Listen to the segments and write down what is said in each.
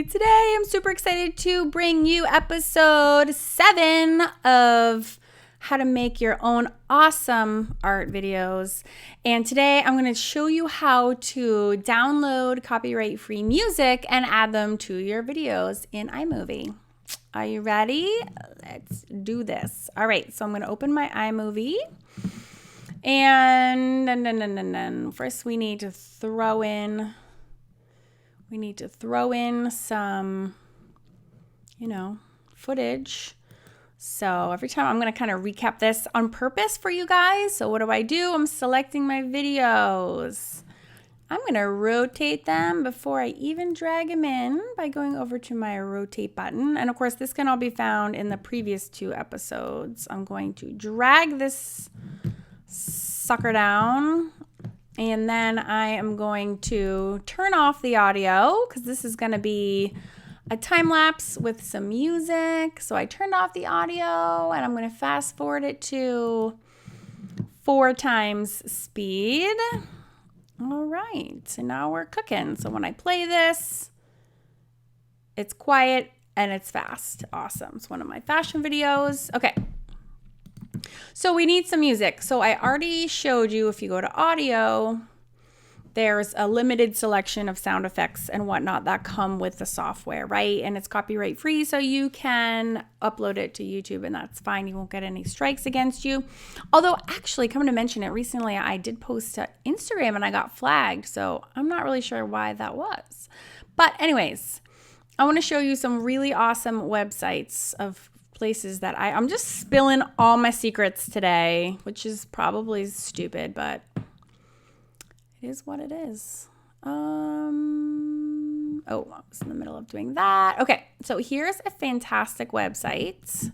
everybody. Today I'm super excited to bring you episode 7 of how to make your own awesome art videos. And today I'm going to show you how to download copyright-free music and add them to your videos in iMovie. Are you ready? Let's do this. All right, so I'm going to open my iMovie. And first we need to throw in some, footage. So every time I'm going to kind of recap this on purpose for you guys. So what do? I'm selecting my videos. I'm going to rotate them before I even drag them in by going over to my rotate button. And of course, this can all be found in the previous 2 episodes. I'm going to drag this sucker down. And then I am going to turn off the audio because this is going to be a time lapse with some music. So I turned off the audio and I'm going to fast forward it to 4 times speed. All right, so now we're cooking. So when I play this, it's quiet and it's fast. Awesome. It's one of my fashion videos. Okay. So we need some music. So I already showed you, if you go to audio, there's a limited selection of sound effects and whatnot that come with the software, right? And it's copyright free, so you can upload it to YouTube and that's fine. You won't get any strikes against you. Although actually, coming to mention it, recently I did post to Instagram and I got flagged. So I'm not really sure why that was. But anyways, I want to show you some really awesome websites of places that I'm just spilling all my secrets today, which is probably stupid, but it is what it is. I was in the middle of doing that. Okay, so here's a fantastic website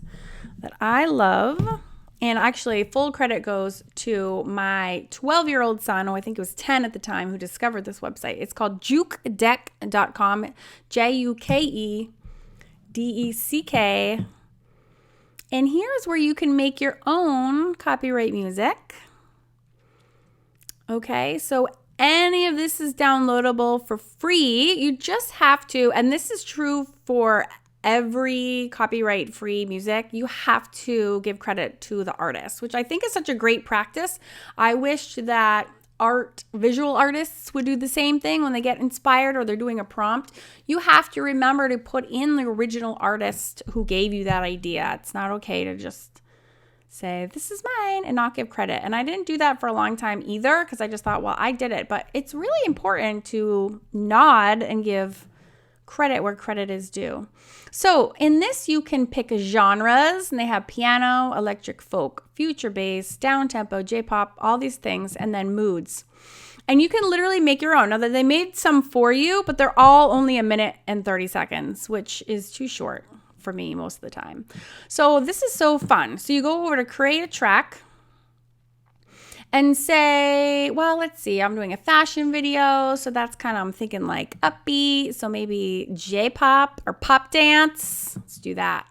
that I love. And actually, full credit goes to my 12-year-old son, who I think he was 10 at the time, who discovered this website. It's called jukedeck.com, JUKEDECK. And here's where you can make your own copyright music. Okay, so any of this is downloadable for free. You just have to, and this is true for every copyright-free music, you have to give credit to the artist, which I think is such a great practice. I wish that visual artists would do the same thing when they get inspired or they're doing a prompt. You have to remember to put in the original artist who gave you that idea. It's not okay to just say, this is mine, and not give credit. And I didn't do that for a long time either because I just thought, well, I did it. But it's really important to nod and give credit where credit is due. So in this, you can pick genres, and they have piano, electric folk, future bass, down-tempo, J-pop, all these things, and then moods. And you can literally make your own. Now, they made some for you, but they're all only 1 minute and 30 seconds, which is too short for me most of the time. So this is so fun. So you go over to create a track and say, well, let's see, I'm doing a fashion video. So that's kind of, I'm thinking like upbeat. So maybe J-pop or pop dance. Let's do that.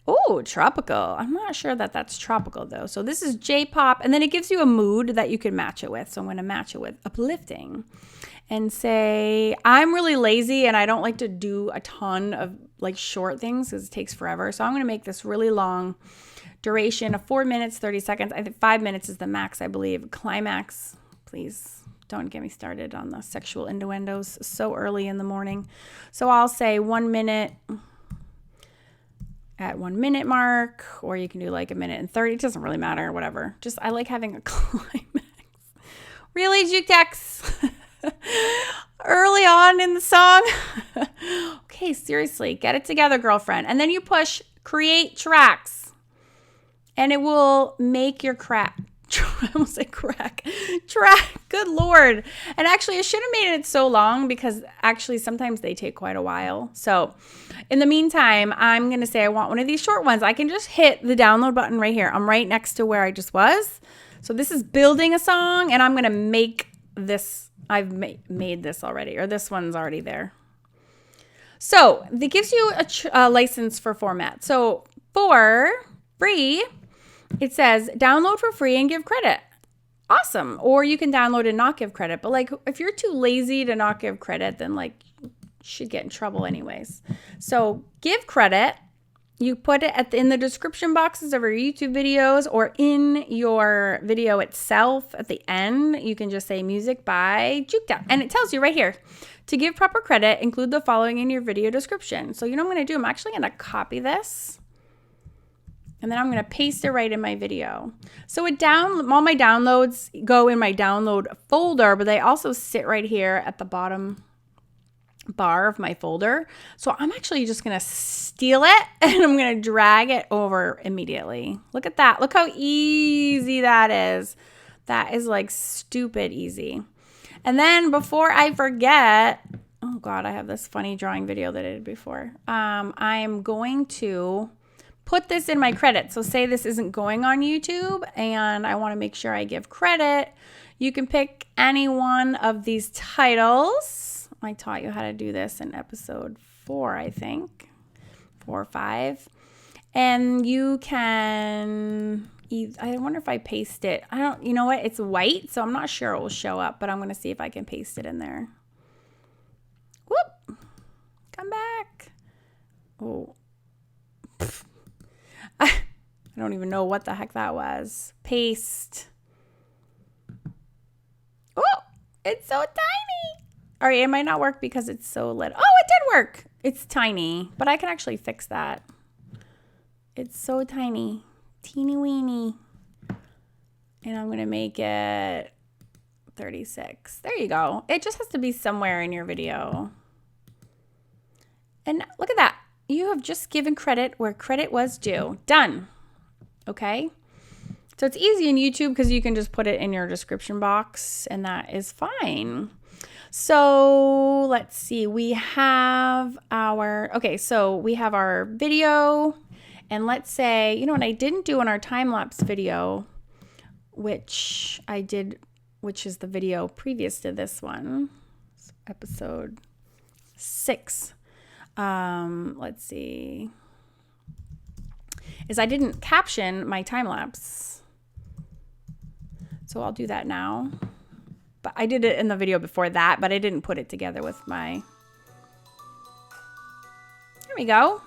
Oh, tropical. I'm not sure that that's tropical though. So this is J-pop, and then it gives you a mood that you can match it with. So I'm going to match it with uplifting and say, I'm really lazy and I don't like to do a ton of like short things because it takes forever. So I'm going to make this really long duration of 4 minutes, 30 seconds. I think 5 minutes is the max, I believe. Climax. Please don't get me started on the sexual innuendos so early in the morning. So I'll say 1 minute at 1 minute mark, or you can do like 1 minute and 30. It doesn't really matter, whatever. Just I like having a climax. Really, Juke Decks? Early on in the song? Okay, seriously, get it together, girlfriend. And then you push create tracks. And it will make your track. Good Lord. And actually, I should have made it so long because actually sometimes they take quite a while. So in the meantime, I'm going to say I want one of these short ones. I can just hit the download button right here. I'm right next to where I just was. So this is building a song, and I'm going to make this. I've made this already, or this one's already there. So it gives you a license for format. So for free, it says download for free and give credit. Awesome. Or you can download and not give credit. But like if you're too lazy to not give credit, then like should get in trouble anyways. So give credit. You put it in the description boxes of your YouTube videos or in your video itself at the end. You can just say music by Juke Deck. And it tells you right here, to give proper credit, include the following in your video description. So you know what I'm going to do? I'm actually going to copy this. And then I'm going to paste it right in my video. So all my downloads go in my download folder, but they also sit right here at the bottom bar of my folder. So I'm actually just going to steal it and I'm going to drag it over immediately. Look at that. Look how easy that is. That is like stupid easy. And then before I forget, oh God, I have this funny drawing video that I did before. I'm going to put this in my credits. So say this isn't going on YouTube and I want to make sure I give credit. You can pick any one of these titles. I taught you how to do this in episode 4, I think. 4 or 5. And you can, I wonder if I paste it. You know what? It's white, so I'm not sure it will show up, but I'm going to see if I can paste it in there. Whoop. Come back. Oh. I don't even know what the heck that was. Paste. Oh, it's so tiny. All right, it might not work because it's so little. Oh, it did work. It's tiny, but I can actually fix that. It's so tiny. Teeny weeny. And I'm going to make it 36. There you go. It just has to be somewhere in your video. And look at that. You have just given credit where credit was due. Done. Okay? So it's easy in YouTube because you can just put it in your description box and that is fine. So let's see, we have our video, and let's say, you know what I didn't do in our time-lapse video, which is the video previous to this one, episode 6. Let's see, is I didn't caption my time-lapse. So I'll do that now. But I did it in the video before that, but I didn't put it together with my... There we go.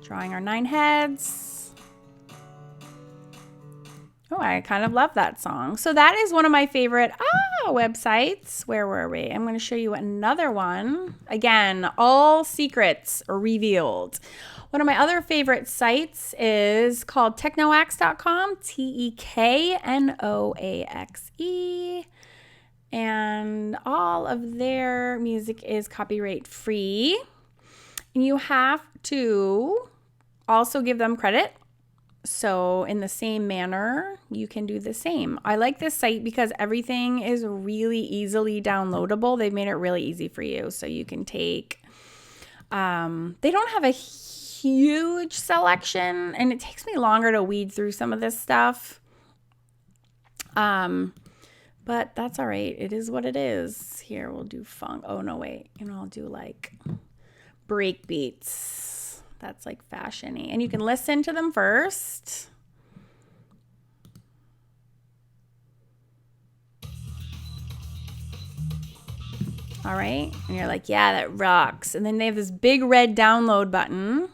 Drawing our 9 heads. Oh, I kind of love that song. So that is one of my favorite websites. Where were we? I'm going to show you another one. Again, all secrets revealed. One of my other favorite sites is called teknoaxe.com, Teknoaxe. And all of their music is copyright free. And you have to also give them credit. So in the same manner, you can do the same. I like this site because everything is really easily downloadable. They've made it really easy for you. So you can take, they don't have a huge selection and it takes me longer to weed through some of this stuff. But that's all right. It is what it is. Here we'll do funk. Oh no, wait. I'll do like break beats. That's like fashion-y. And you can listen to them first. All right. And you're like, yeah, that rocks. And then they have this big red download button.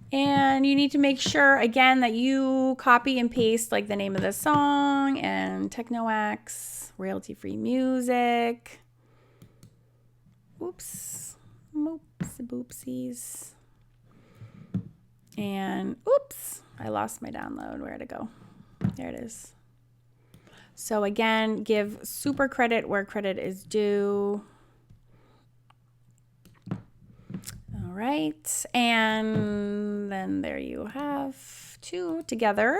And you need to make sure, again, that you copy and paste like the name of the song and Teknoaxe, royalty-free music. Oops. Boopsies. And oops, I lost my download. Where'd it go? There it is. So again, give super credit where credit is due. All right, and then there you have 2 together.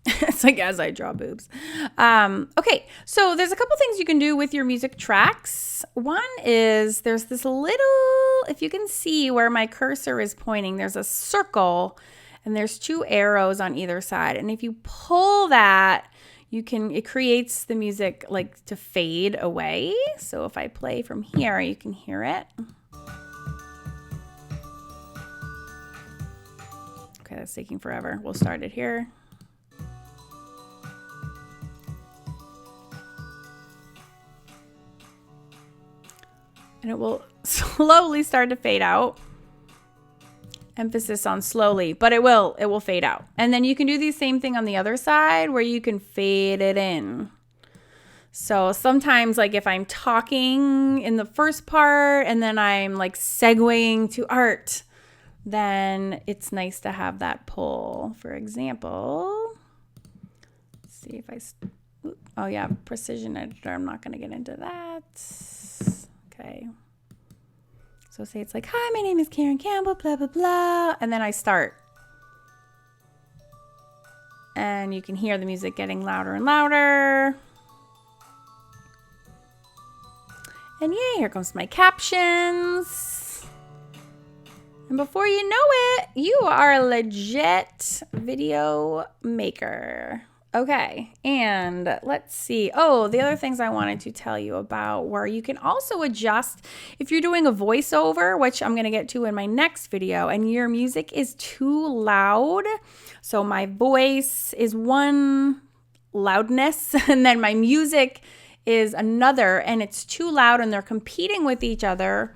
It's like as I draw boobs. Okay, so there's a couple things you can do with your music tracks. One is there's this little, if you can see where my cursor is pointing, there's a circle and there's 2 arrows on either side. And if you pull that, it creates the music like to fade away. So if I play from here, you can hear it. Okay, that's taking forever. We'll start it here. And it will slowly start to fade out. Emphasis on slowly, but it will fade out. And then you can do the same thing on the other side where you can fade it in. So sometimes, like if I'm talking in the first part and then I'm like segueing to art, then it's nice to have that pull. For example, let's see if oh yeah, precision editor. I'm not going to get into that. Okay. So say it's like, hi, my name is Karen Campbell, blah, blah, blah. And then I start. And you can hear the music getting louder and louder. And yay, here comes my captions. And before you know it, you are a legit video maker. Okay, and let's see. Oh, the other things I wanted to tell you about were you can also adjust if you're doing a voiceover, which I'm going to get to in my next video, and your music is too loud. So my voice is one loudness, and then my music is another, and it's too loud, and they're competing with each other.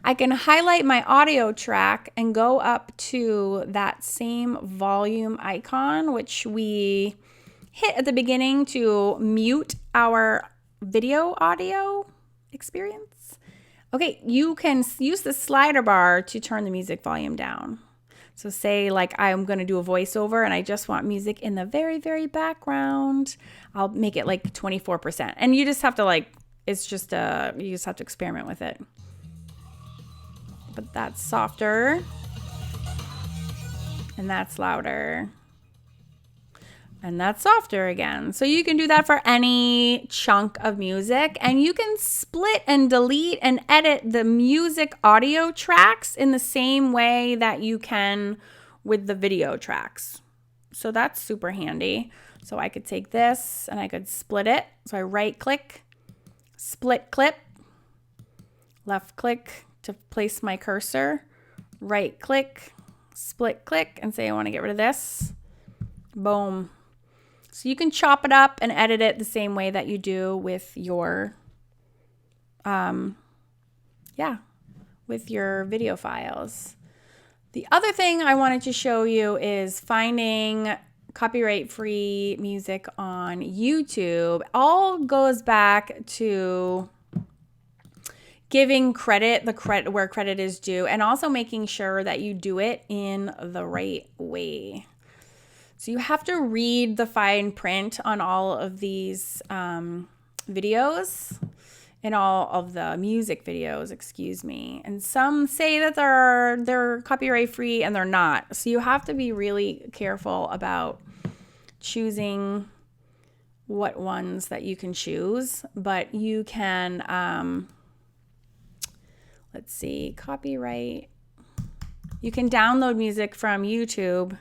I can highlight my audio track and go up to that same volume icon, which we hit at the beginning to mute our video audio experience. Okay, you can use the slider bar to turn the music volume down. So say like I'm going to do a voiceover and I just want music in the very, very background. I'll make it like 24%. And you just have to you just have to experiment with it. But that's softer. And that's louder. And that's softer again. So you can do that for any chunk of music, and you can split and delete and edit the music audio tracks in the same way that you can with the video tracks. So that's super handy. So I could take this and I could split it. So I right click, split clip, left click to place my cursor, right click, split click, and say I want to get rid of this. Boom. So you can chop it up and edit it the same way that you do with your, with your video files. The other thing I wanted to show you is finding copyright-free music on YouTube. All goes back to giving credit where credit is due, and also making sure that you do it in the right way. So you have to read the fine print on all of these videos, and all of the music videos, excuse me. And some say that they're copyright free and they're not. So you have to be really careful about choosing what ones that you can choose. But you can, let's see, copyright. You can download music from YouTube.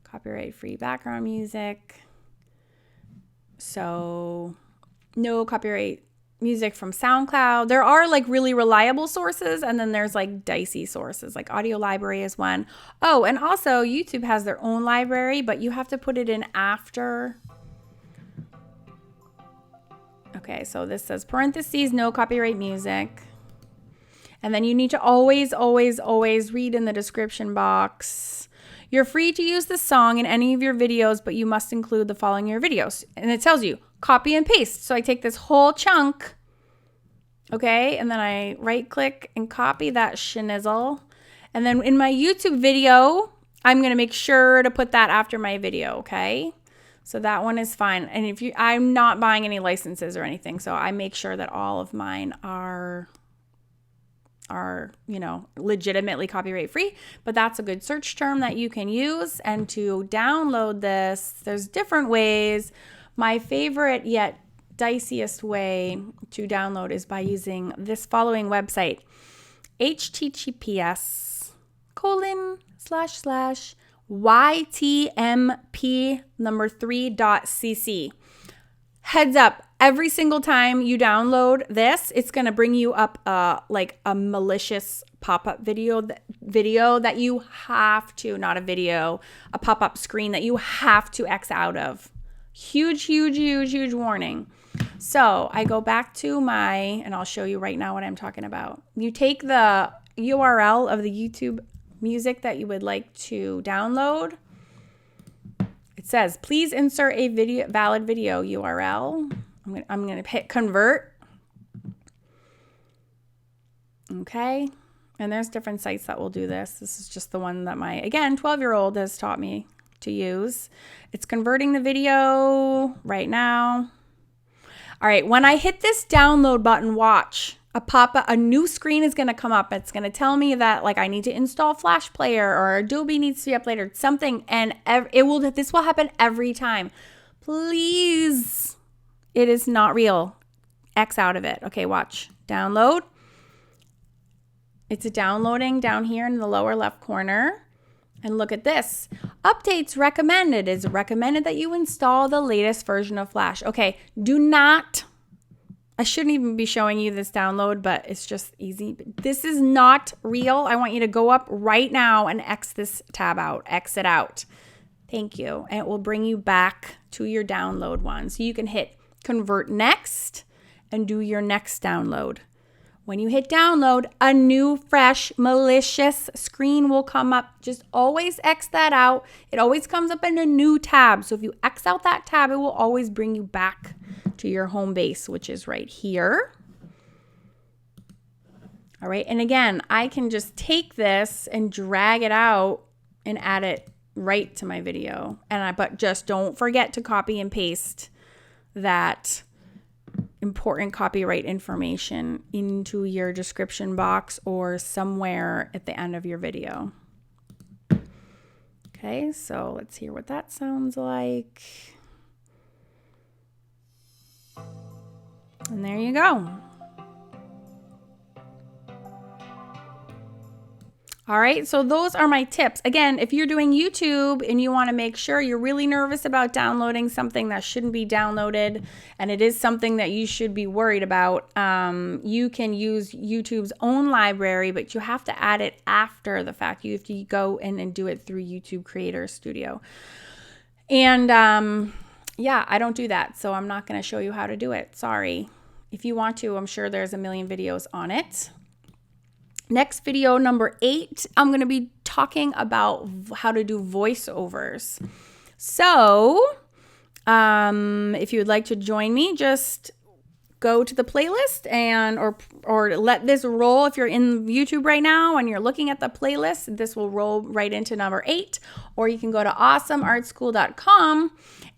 Copyright-free background music. So no copyright music from SoundCloud. There are like really reliable sources, and then there's like dicey sources, like Audio Library is one. Oh, and also YouTube has their own library, but you have to put it in after. Okay, so this says parentheses, no copyright music. And then you need to always, always, always read in the description box. You're free to use this song in any of your videos, but you must include the following in your videos. And it tells you, copy and paste. So I take this whole chunk, okay, and then I right click and copy that schnizzle. And then in my YouTube video, I'm going to make sure to put that after my video, okay? So that one is fine. And I'm not buying any licenses or anything, so I make sure that all of mine are legitimately copyright free, but that's a good search term that you can use. And to download this, there's different ways. My favorite yet diciest way to download is by using this following website, https:// ytmp3.cc. Heads up, every single time you download this, it's going to bring you up like a malicious pop-up video that you have to, not a video, a pop-up screen that you have to X out of. Huge, huge, huge, huge warning. So I go back to and I'll show you right now what I'm talking about. You take the URL of the YouTube music that you would like to download. It says, please insert a valid video URL. I'm going to hit convert. Okay. And there's different sites that will do this. This is just the one that my, again, 12-year-old has taught me to use. It's converting the video right now. All right. When I hit this download button, watch. A new screen is going to come up. It's going to tell me that like I need to install Flash Player or Adobe needs to be uploaded, something, and this will happen every time. Please, it is not real. X out of it. Okay, watch. Download. It's downloading down here in the lower left corner. And look at this. Updates recommended. It's recommended that you install the latest version of Flash. Okay, do not. I shouldn't even be showing you this download, but it's just easy. This is not real. I want you to go up right now and X this tab out. X it out. Thank you. And it will bring you back to your download one. So you can hit convert next and do your next download. When you hit download, a new, fresh, malicious screen will come up. Just always X that out. It always comes up in a new tab. So if you X out that tab, it will always bring you back to your home base, which is right here. All right. And again, I can just take this and drag it out and add it right to my video. But just don't forget to copy and paste that important copyright information into your description box or somewhere at the end of your video. Okay, so let's hear what that sounds like. And there you go. All right, so those are my tips. Again, if you're doing YouTube and you want to make sure you're really nervous about downloading something that shouldn't be downloaded, and it is something that you should be worried about, you can use YouTube's own library, but you have to add it after the fact. You have to go in and do it through YouTube Creator Studio. And yeah, I don't do that, so I'm not going to show you how to do it. Sorry. If you want to, I'm sure there's a million videos on it. Next video, number 8, I'm going to be talking about how to do voiceovers. So if you would like to join me, just go to the playlist and or let this roll. If you're in YouTube right now and you're looking at the playlist, this will roll right into number 8. Or you can go to awesomeartschool.com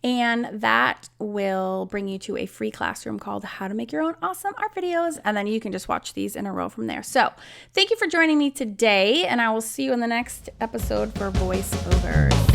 and that will bring you to a free classroom called How to Make Your Own Awesome Art Videos. And then you can just watch these in a row from there. So thank you for joining me today, and I will see you in the next episode for voiceovers.